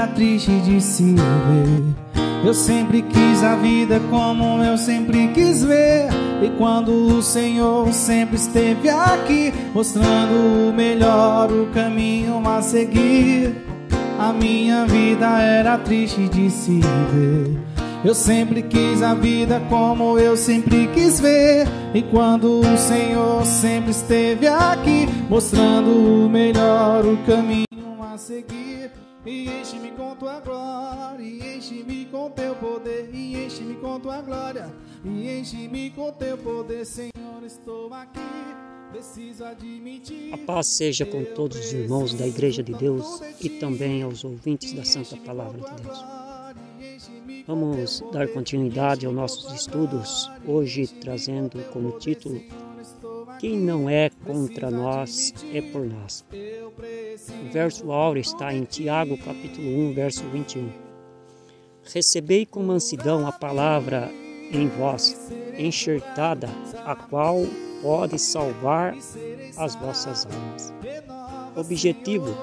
era triste de se ver. Eu sempre quis a vida como eu sempre quis ver. E quando o Senhor sempre esteve aqui, mostrando o melhor, o caminho a seguir, a minha vida era triste de se ver. Eu sempre quis a vida como eu sempre quis ver. E quando o Senhor sempre esteve aqui, mostrando o melhor, o caminho a seguir. E enche-me com tua glória, e enche-me com teu poder, e enche-me com tua glória, e enche-me com teu poder, Senhor, estou aqui, preciso admitir. A paz seja com todos os irmãos da Igreja de Deus e também aos ouvintes da Santa Palavra de Deus. Vamos dar continuidade aos nossos estudos, hoje trazendo como título: quem não é contra nós é por nós. O verso áureo está em Tiago, capítulo 1, verso 21. Recebei com mansidão a palavra em vós, enxertada, a qual pode salvar as vossas almas. Objetivo: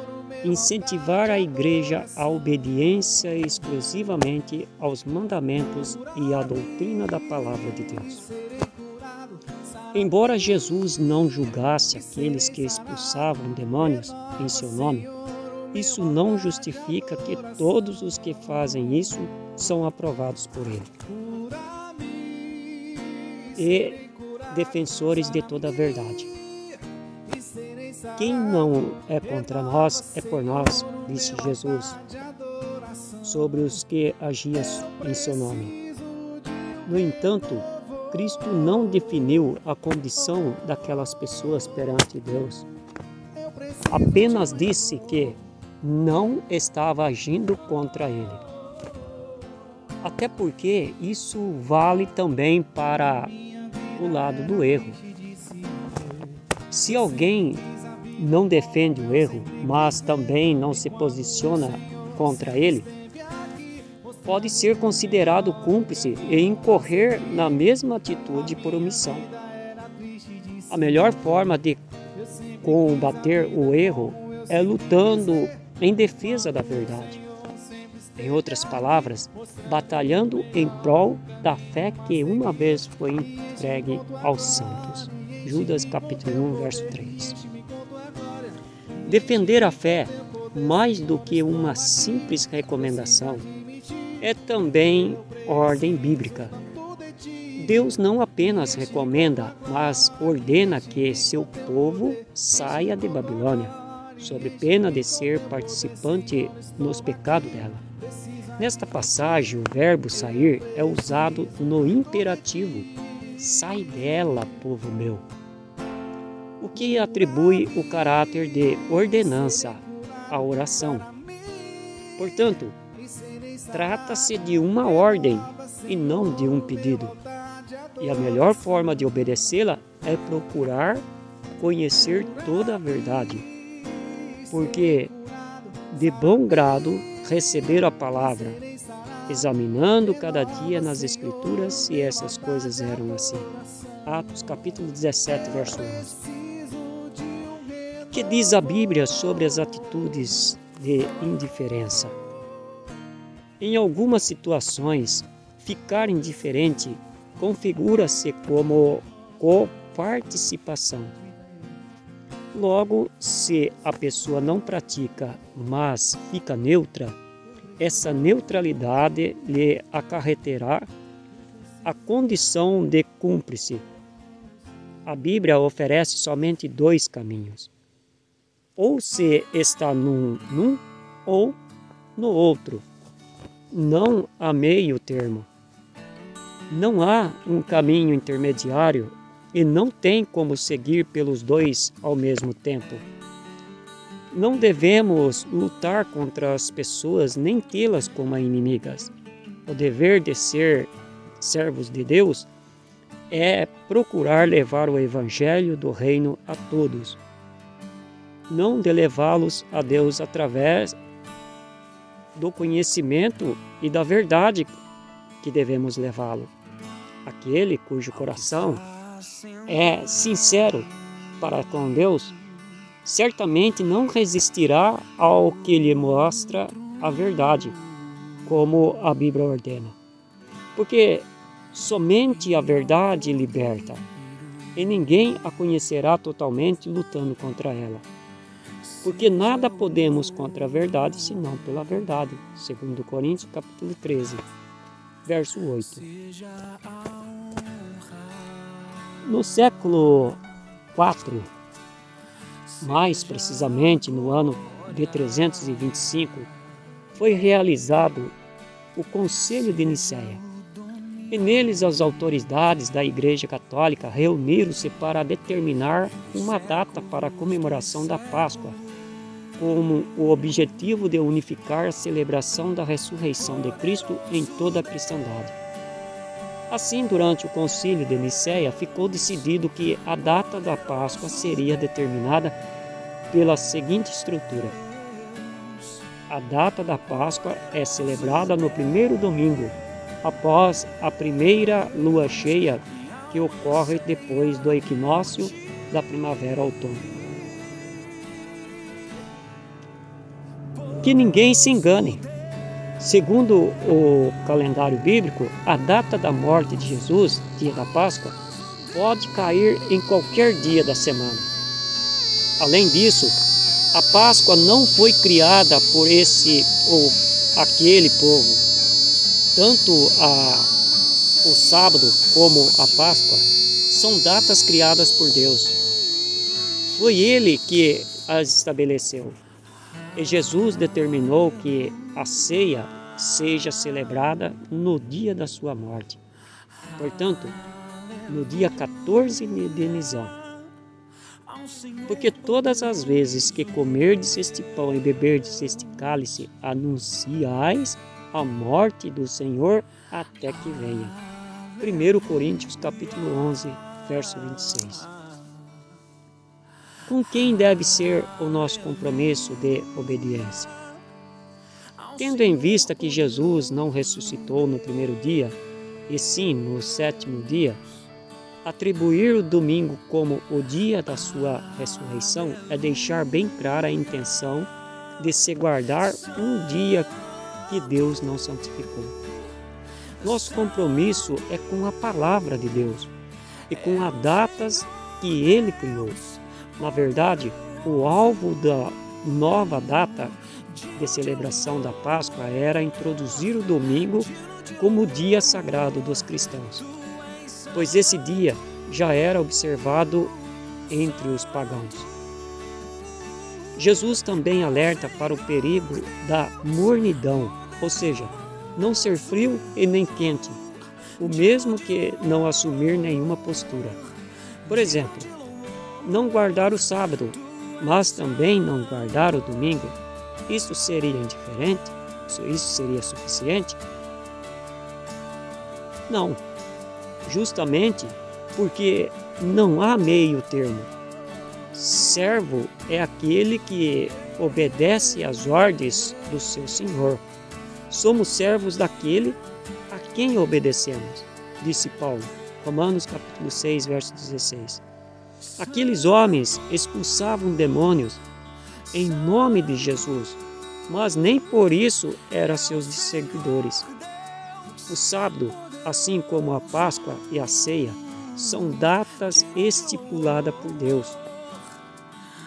incentivar a Igreja à obediência exclusivamente aos mandamentos e à doutrina da Palavra de Deus. Embora Jesus não julgasse aqueles que expulsavam demônios em seu nome, isso não justifica que todos os que fazem isso são aprovados por ele e defensores de toda a verdade. Quem não é contra nós é por nós, disse Jesus sobre os que agiam em seu nome. No entanto, Cristo não definiu a condição daquelas pessoas perante Deus. Apenas disse que não estava agindo contra ele. Até porque isso vale também para o lado do erro. Se alguém não defende o erro, mas também não se posiciona contra ele, pode ser considerado cúmplice e incorrer na mesma atitude por omissão. A melhor forma de combater o erro é lutando em defesa da verdade. Em outras palavras, batalhando em prol da fé que uma vez foi entregue aos santos. Judas capítulo 1, verso 3. Defender a fé, mais do que uma simples recomendação, é também ordem bíblica. Deus não apenas recomenda, mas ordena que seu povo saia de Babilônia, sob pena de ser participante nos pecados dela. Nesta passagem, o verbo sair é usado no imperativo: sai dela, povo meu, o que atribui o caráter de ordenança à oração. Portanto, trata-se de uma ordem e não de um pedido. E a melhor forma de obedecê-la é procurar conhecer toda a verdade. Porque de bom grado receber a palavra, examinando cada dia nas Escrituras se essas coisas eram assim. Atos capítulo 17, verso 11. O que diz a Bíblia sobre as atitudes de indiferença? Em algumas situações, ficar indiferente configura-se como coparticipação. Logo, se a pessoa não pratica, mas fica neutra, essa neutralidade lhe acarreterá a condição de cúmplice. A Bíblia oferece somente dois caminhos: ou se está num ou no outro. Não há meio termo. Não há um caminho intermediário e não tem como seguir pelos dois ao mesmo tempo. Não devemos lutar contra as pessoas nem tê-las como inimigas. O dever de ser servos de Deus é procurar levar o Evangelho do Reino a todos, não de levá-los a Deus através do conhecimento e da verdade que devemos levá-lo. Aquele cujo coração é sincero para com Deus, certamente não resistirá ao que lhe mostra a verdade, como a Bíblia ordena. Porque somente a verdade liberta, e ninguém a conhecerá totalmente lutando contra ela. Porque nada podemos contra a verdade, senão pela verdade. 2 Coríntios, capítulo 13, verso 8. No século IV, mais precisamente no ano de 325, foi realizado o Concílio de Nicéia. E neles as autoridades da Igreja Católica reuniram-se para determinar uma data para a comemoração da Páscoa, com o objetivo de unificar a celebração da ressurreição de Cristo em toda a cristandade. Assim, durante o Concílio de Nicéia, ficou decidido que a data da Páscoa seria determinada pela seguinte estrutura. A data da Páscoa é celebrada no primeiro domingo, após a primeira lua cheia, que ocorre depois do equinócio da primavera-outono. Que ninguém se engane. Segundo o calendário bíblico, a data da morte de Jesus, dia da Páscoa, pode cair em qualquer dia da semana. Além disso, a Páscoa não foi criada por esse ou aquele povo. Tanto o sábado como a Páscoa são datas criadas por Deus. Foi Ele que as estabeleceu. E Jesus determinou que a ceia seja celebrada no dia da sua morte. Portanto, no dia 14 de Nisan. Porque todas as vezes que comerdes este pão e beberdes este cálice, anunciais a morte do Senhor até que venha. 1 Coríntios capítulo 11, verso 26. Com quem deve ser o nosso compromisso de obediência? Tendo em vista que Jesus não ressuscitou no primeiro dia, e sim no sétimo dia, atribuir o domingo como o dia da sua ressurreição é deixar bem clara a intenção de se guardar um dia que Deus não santificou. Nosso compromisso é com a palavra de Deus e com as datas que Ele criou. Na verdade, o alvo da nova data de celebração da Páscoa era introduzir o domingo como dia sagrado dos cristãos, pois esse dia já era observado entre os pagãos. Jesus também alerta para o perigo da mornidão, ou seja, não ser frio e nem quente, o mesmo que não assumir nenhuma postura. Por exemplo, não guardar o sábado, mas também não guardar o domingo. Isso seria indiferente? Isso seria suficiente? Não, justamente porque não há meio termo. Servo é aquele que obedece às ordens do seu Senhor. Somos servos daquele a quem obedecemos, disse Paulo, Romanos capítulo 6, verso 16. Aqueles homens expulsavam demônios em nome de Jesus, mas nem por isso eram seus seguidores. O sábado, assim como a Páscoa e a ceia, são datas estipuladas por Deus.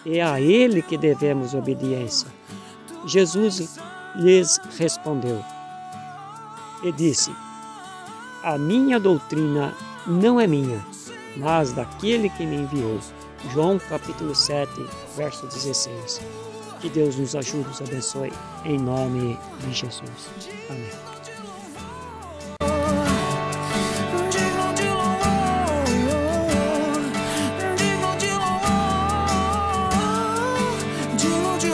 É a Ele que devemos obediência. Jesus lhes respondeu e disse: a minha doutrina não é minha, mas daquele que me enviou. João capítulo 7, verso 16. Que Deus nos ajude, nos abençoe, em nome de Jesus. Amém. De